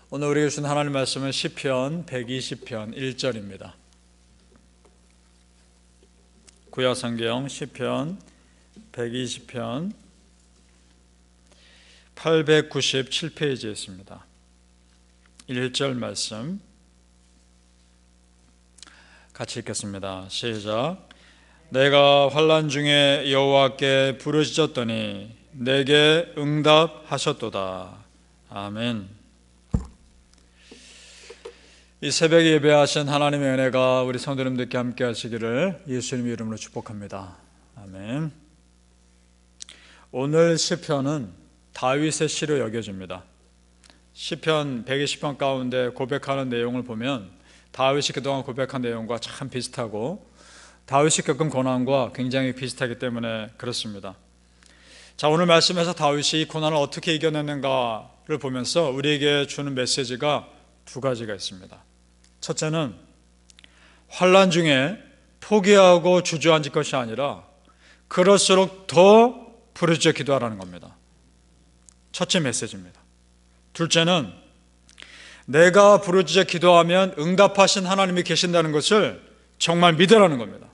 오늘 우리에게 주신 하나님 말씀은 시편 120편 1절입니다. 구약성경 시편 120편 897페이지에 있습니다. 1절 말씀 같이 읽겠습니다. 시작. 내가 환난 중에 여호와께 부르짖었더니 내게 응답하셨도다. 아멘. 이 새벽에 예배하신 하나님의 은혜가 우리 성도님들께 함께 하시기를 예수님의 이름으로 축복합니다. 아멘. 오늘 시편은 다윗의 시로 여겨집니다. 시편 120편 가운데 고백하는 내용을 보면 다윗이 그동안 고백한 내용과 참 비슷하고 다윗이 겪은 고난과 굉장히 비슷하기 때문에 그렇습니다. 자, 오늘 말씀에서 다윗이 이 고난을 어떻게 이겨냈는가를 보면서 우리에게 주는 메시지가 두 가지가 있습니다. 첫째는 환난 중에 포기하고 주저앉을 것이 아니라 그럴수록 더 부르짖어 기도하라는 겁니다. 첫째 메시지입니다. 둘째는 내가 부르짖어 기도하면 응답하신 하나님이 계신다는 것을 정말 믿으라는 겁니다.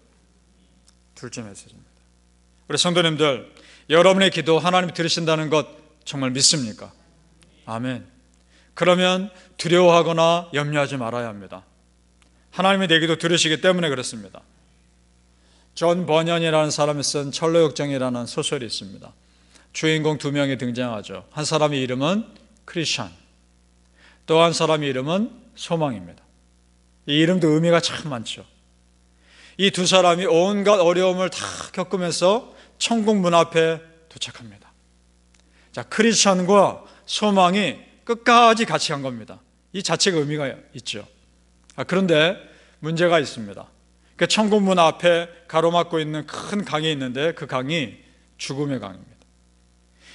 둘째 메시지입니다. 우리 성도님들, 여러분의 기도 하나님이 들으신다는 것 정말 믿습니까? 아멘. 그러면 두려워하거나 염려하지 말아야 합니다. 하나님이 내 기도 들으시기 때문에 그렇습니다. 존 버년이라는 사람이 쓴 철로역정이라는 소설이 있습니다. 주인공 두 명이 등장하죠. 한 사람의 이름은 크리스찬, 또 한 사람의 이름은 소망입니다. 이 이름도 의미가 참 많죠. 이 두 사람이 온갖 어려움을 다 겪으면서 천국 문 앞에 도착합니다. 자, 크리스찬과 소망이 끝까지 같이 간 겁니다. 이 자체가 의미가 있죠. 그런데 문제가 있습니다. 그 천국 문 앞에 가로막고 있는 큰 강이 있는데 그 강이 죽음의 강입니다.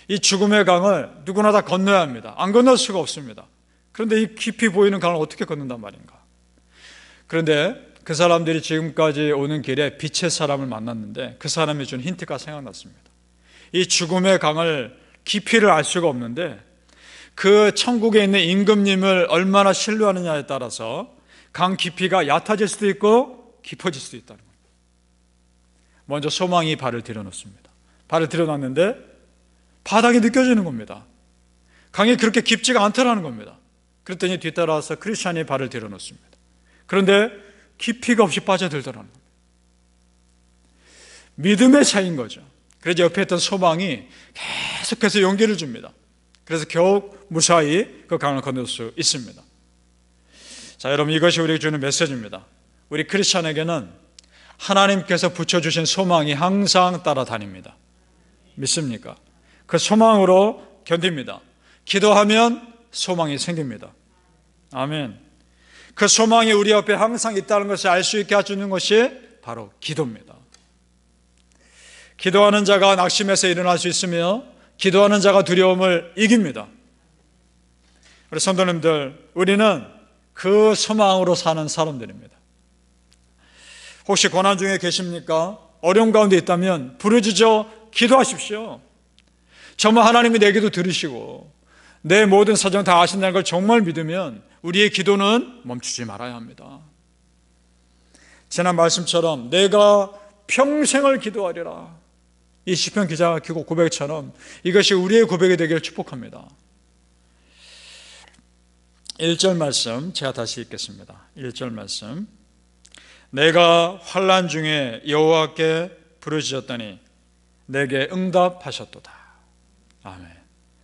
이 죽음의 강을 누구나 다 건너야 합니다. 안 건널 수가 없습니다. 그런데 이 깊이 보이는 강을 어떻게 건넌단 말인가? 그런데 그 사람들이 지금까지 오는 길에 빛의 사람을 만났는데 그 사람이 준 힌트가 생각났습니다. 이 죽음의 강을 깊이를 알 수가 없는데 그 천국에 있는 임금님을 얼마나 신뢰하느냐에 따라서 강 깊이가 얕아질 수도 있고 깊어질 수도 있다는 겁니다. 먼저 소망이 발을 들여놓습니다. 발을 들여놨는데 바닥이 느껴지는 겁니다. 강이 그렇게 깊지가 않다는 겁니다. 그랬더니 뒤따라서 크리스찬이 발을 들여놓습니다. 그런데 깊이가 없이 빠져들더라는 겁니다. 믿음의 차이인 거죠. 그래서 옆에 있던 소망이 계속해서 용기를 줍니다. 그래서 겨우 무사히 그 강을 건널 수 있습니다. 자, 여러분, 이것이 우리에게 주는 메시지입니다. 우리 크리스찬에게는 하나님께서 붙여주신 소망이 항상 따라다닙니다. 믿습니까? 그 소망으로 견딥니다. 기도하면 소망이 생깁니다. 아멘. 그 소망이 우리 옆에 항상 있다는 것을 알 수 있게 해주는 것이 바로 기도입니다. 기도하는 자가 낙심해서 일어날 수 있으며 기도하는 자가 두려움을 이깁니다. 우리 성도님들, 우리는 그 소망으로 사는 사람들입니다. 혹시 고난 중에 계십니까? 어려움 가운데 있다면 부르짖어 기도하십시오. 정말 하나님이 내 기도 들으시고 내 모든 사정 다 아신다는 걸 정말 믿으면 우리의 기도는 멈추지 말아야 합니다. 지난 말씀처럼 내가 평생을 기도하리라, 이 시편 기자 고백처럼 이것이 우리의 고백이 되기를 축복합니다. 1절 말씀 제가 다시 읽겠습니다. 1절 말씀. 내가 환난 중에 여호와께 부르짖었더니 내게 응답하셨도다. 아멘.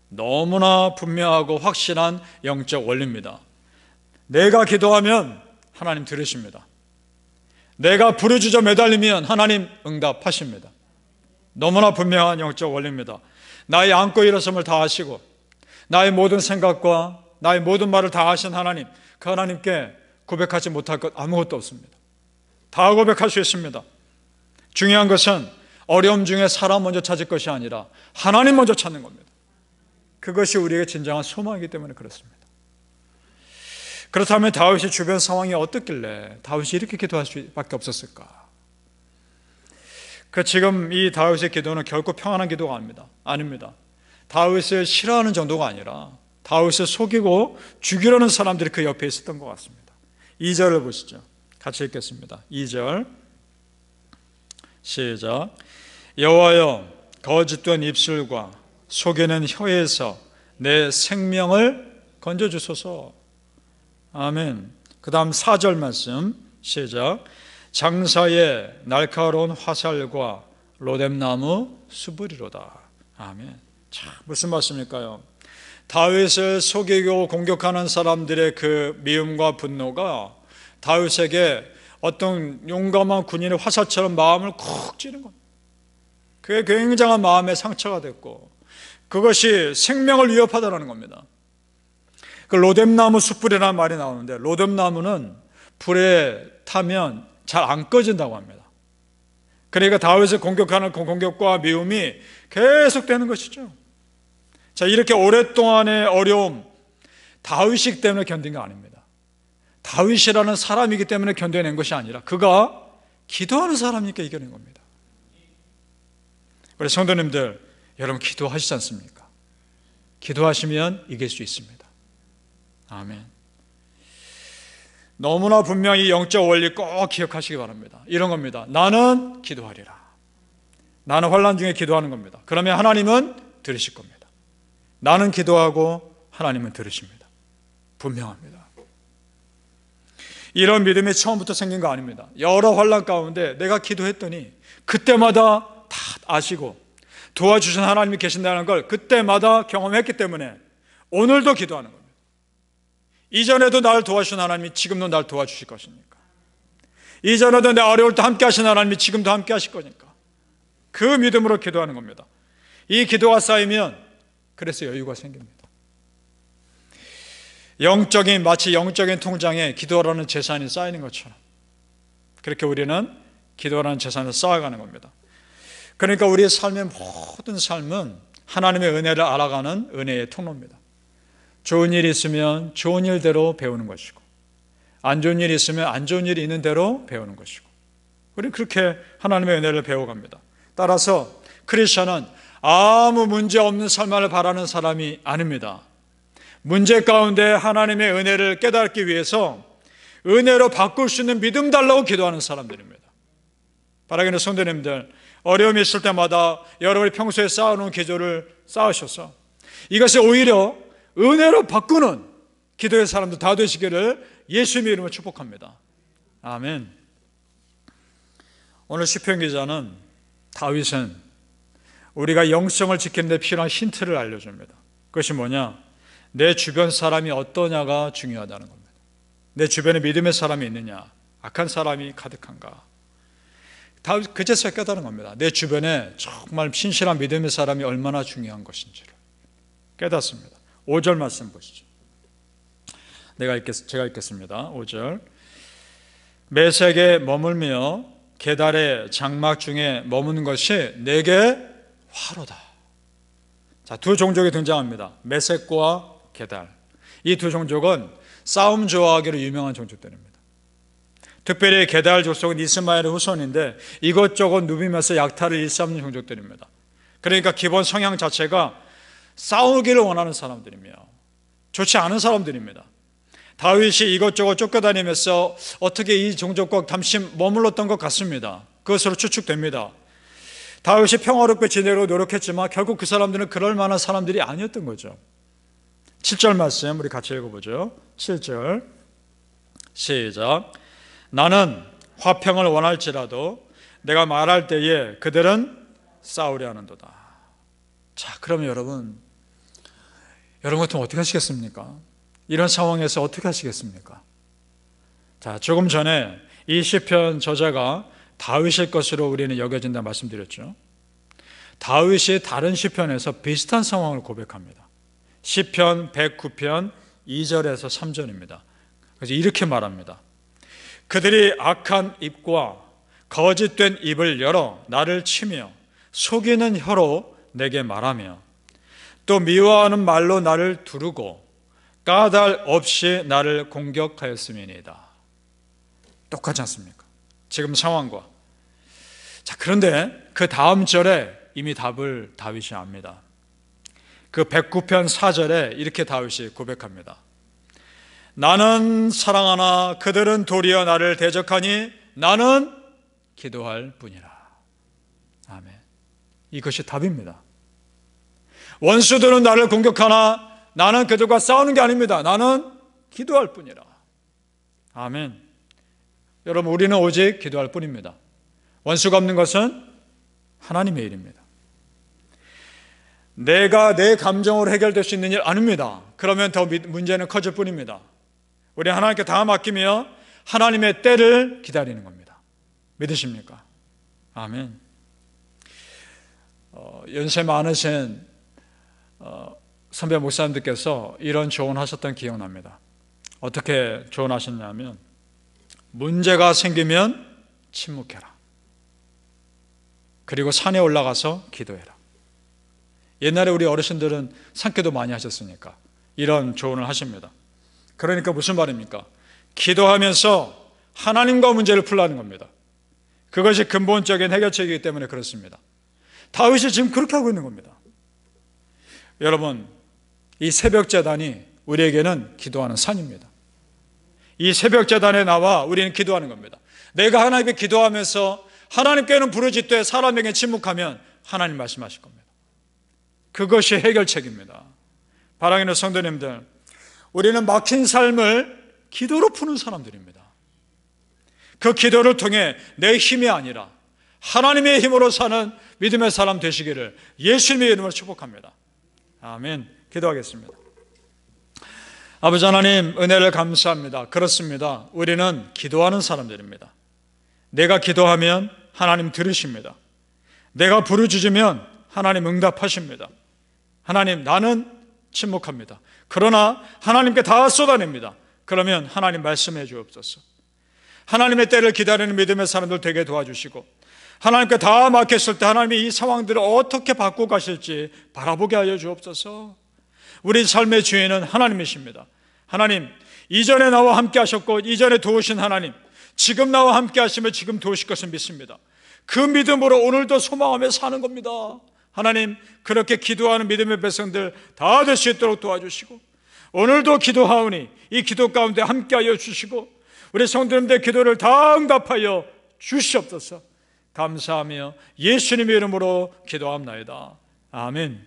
너무나 분명하고 확실한 영적 원리입니다. 내가 기도하면 하나님 들으십니다. 내가 부르짖어 매달리면 하나님 응답하십니다. 너무나 분명한 영적 원리입니다. 나의 안고 일어섬을 다 아시고 나의 모든 생각과 나의 모든 말을 다 아신 하나님, 그 하나님께 고백하지 못할 것 아무것도 없습니다. 다 고백할 수 있습니다. 중요한 것은 어려움 중에 사람 먼저 찾을 것이 아니라 하나님 먼저 찾는 겁니다. 그것이 우리에게 진정한 소망이기 때문에 그렇습니다. 그렇다면 다윗의 주변 상황이 어떻길래 다윗이 이렇게 기도할 수밖에 없었을까? 지금 이 다윗의 기도는 결코 평안한 기도가 아닙니다. 다윗을 싫어하는 정도가 아니라 다윗을 속이고 죽이려는 사람들이 그 옆에 있었던 것 같습니다. 2절을 보시죠. 같이 읽겠습니다. 2절 시작. 여호와여, 거짓된 입술과 속이는 혀에서 내 생명을 건져주소서. 아멘. 그 다음 4절 말씀 시작. 장사에 날카로운 화살과 로뎀나무 수부리로다. 아멘. 참, 무슨 말씀일까요? 다윗을 속이고 공격하는 사람들의 그 미움과 분노가 다윗에게 어떤 용감한 군인의 화살처럼 마음을 콕 찌는 겁니다. 그게 굉장한 마음의 상처가 됐고 그것이 생명을 위협하다는 겁니다. 그 로뎀나무 숯불이라는 말이 나오는데 로뎀나무는 불에 타면 잘 안 꺼진다고 합니다. 그러니까 다윗을 공격하는 그 공격과 미움이 계속되는 것이죠. 자, 이렇게 오랫동안의 어려움, 다윗이기 때문에 견딘 게 아닙니다. 다윗이라는 사람이기 때문에 견뎌낸 것이 아니라 그가 기도하는 사람이니까 이겨낸 겁니다. 우리 성도님들, 여러분 기도하시지 않습니까? 기도하시면 이길 수 있습니다. 아멘. 너무나 분명히 영적 원리 꼭 기억하시기 바랍니다. 이런 겁니다. 나는 기도하리라. 나는 환난 중에 기도하는 겁니다. 그러면 하나님은 들으실 겁니다. 나는 기도하고 하나님은 들으십니다. 분명합니다. 이런 믿음이 처음부터 생긴 거 아닙니다. 여러 환난 가운데 내가 기도했더니 그때마다 다 아시고 도와주신 하나님이 계신다는 걸 그때마다 경험했기 때문에 오늘도 기도하는 겁니다. 이전에도 나를 도와주신 하나님이 지금도 나를 도와주실 것입니까? 이전에도 내 어려울 때 함께 하신 하나님이 지금도 함께 하실 거니까 그 믿음으로 기도하는 겁니다. 이 기도가 쌓이면 그래서 여유가 생깁니다. 마치 영적인 통장에 기도라는 재산이 쌓이는 것처럼 그렇게 우리는 기도라는 재산을 쌓아가는 겁니다. 그러니까 우리의 삶의 모든 삶은 하나님의 은혜를 알아가는 은혜의 통로입니다. 좋은 일이 있으면 좋은 일대로 배우는 것이고 안 좋은 일이 있으면 안 좋은 일이 있는 대로 배우는 것이고 우리는 그렇게 하나님의 은혜를 배워갑니다. 따라서 크리스천은 아무 문제 없는 삶을 바라는 사람이 아닙니다. 문제 가운데 하나님의 은혜를 깨닫기 위해서 은혜로 바꿀 수 있는 믿음 달라고 기도하는 사람들입니다. 바라기는 성도님들, 어려움이 있을 때마다 여러분이 평소에 쌓아놓은 기도를 쌓으셔서 이것이 오히려 은혜로 바꾸는 기도의 사람들 다 되시기를 예수님의 이름으로 축복합니다. 아멘. 오늘 시편 기자는 다윗은 우리가 영성을 지키는 데 필요한 힌트를 알려줍니다. 그것이 뭐냐? 내 주변 사람이 어떠냐가 중요하다는 겁니다. 내 주변에 믿음의 사람이 있느냐, 악한 사람이 가득한가. 다윗 그제서야 깨달은 겁니다. 내 주변에 정말 신실한 믿음의 사람이 얼마나 중요한 것인지를 깨닫습니다. 5절 말씀 보시죠. 제가 읽겠습니다. 5절. 메색에 머물며 게달의 장막 중에 머무는 것이 내게 화로다. 자, 두 종족이 등장합니다. 메색과 게달. 이 두 종족은 싸움 좋아하기로 유명한 종족들입니다. 특별히 게달 족속은 이스마엘의 후손인데 이것저것 누비면서 약탈을 일삼는 종족들입니다. 그러니까 기본 성향 자체가 싸우기를 원하는 사람들이며 좋지 않은 사람들입니다. 다윗이 이것저것 쫓겨다니면서 어떻게 이 종족과 잠시 머물렀던 것 같습니다. 그것으로 추측됩니다. 다윗이 평화롭게 지내려고 노력했지만 결국 그 사람들은 그럴 만한 사람들이 아니었던 거죠. 7절 말씀 우리 같이 읽어보죠. 7절 시작. 나는 화평을 원할지라도 내가 말할 때에 그들은 싸우려 하는도다. 자, 그러면 여러분 같으면 어떻게 하시겠습니까? 이런 상황에서 어떻게 하시겠습니까? 자, 조금 전에 이 시편 저자가 다윗일 것으로 우리는 여겨진다 말씀드렸죠. 다윗이 다른 시편에서 비슷한 상황을 고백합니다. 시편 109편 2절에서 3절입니다. 그래서 이렇게 말합니다. 그들이 악한 입과 거짓된 입을 열어 나를 치며 속이는 혀로 내게 말하며 또 미워하는 말로 나를 두르고 까닭 없이 나를 공격하였음이니이다. 똑같지 않습니까? 지금 상황과. 자, 그런데 그 다음 절에 이미 답을 다윗이 압니다. 그 109편 4절에 이렇게 다윗이 고백합니다. 나는 사랑하나 그들은 도리어 나를 대적하니 나는 기도할 뿐이라. 아멘. 이것이 답입니다. 원수들은 나를 공격하나 나는 그들과 싸우는 게 아닙니다. 나는 기도할 뿐이라. 아멘. 여러분, 우리는 오직 기도할 뿐입니다. 원수가 없는 것은 하나님의 일입니다. 내가 내 감정으로 해결될 수 있는 일 아닙니다. 그러면 더 문제는 커질 뿐입니다. 우리 하나님께 다 맡기며 하나님의 때를 기다리는 겁니다. 믿으십니까? 아멘. 연세 많으신 선배 목사님들께서 이런 조언하셨던 기억납니다. 어떻게 조언하셨냐면, 문제가 생기면 침묵해라. 그리고 산에 올라가서 기도해라. 옛날에 우리 어르신들은 산기도 많이 하셨으니까 이런 조언을 하십니다. 그러니까 무슨 말입니까? 기도하면서 하나님과 문제를 풀라는 겁니다. 그것이 근본적인 해결책이기 때문에 그렇습니다. 다윗이 지금 그렇게 하고 있는 겁니다. 여러분, 이 새벽제단이 우리에게는 기도하는 산입니다. 이 새벽제단에 나와 우리는 기도하는 겁니다. 내가 하나님께 기도하면서 하나님께는 부르짖되 사람에게 침묵하면 하나님 말씀하실 겁니다. 그것이 해결책입니다. 사랑하는 성도님들, 우리는 막힌 삶을 기도로 푸는 사람들입니다. 그 기도를 통해 내 힘이 아니라 하나님의 힘으로 사는 믿음의 사람 되시기를 예수님의 이름으로 축복합니다. 아멘. 기도하겠습니다. 아버지 하나님, 은혜를 감사합니다. 그렇습니다. 우리는 기도하는 사람들입니다. 내가 기도하면 하나님 들으십니다. 내가 부르짖으면 하나님 응답하십니다. 하나님, 나는 침묵합니다. 그러나 하나님께 다 쏟아냅니다. 그러면 하나님 말씀해 주옵소서. 하나님의 때를 기다리는 믿음의 사람들 되게 도와주시고, 하나님께 다 맡겼을 때 하나님이 이 상황들을 어떻게 바꾸고 가실지 바라보게 하여 주옵소서. 우리 삶의 주인은 하나님이십니다. 하나님, 이전에 나와 함께 하셨고 이전에 도우신 하나님, 지금 나와 함께 하시며 지금 도우실 것을 믿습니다. 그 믿음으로 오늘도 소망하며 사는 겁니다. 하나님, 그렇게 기도하는 믿음의 백성들 다 될 수 있도록 도와주시고, 오늘도 기도하오니 이 기도 가운데 함께하여 주시고, 우리 성도님들의 기도를 다 응답하여 주시옵소서. 감사하며 예수님의 이름으로 기도합나이다. 아멘.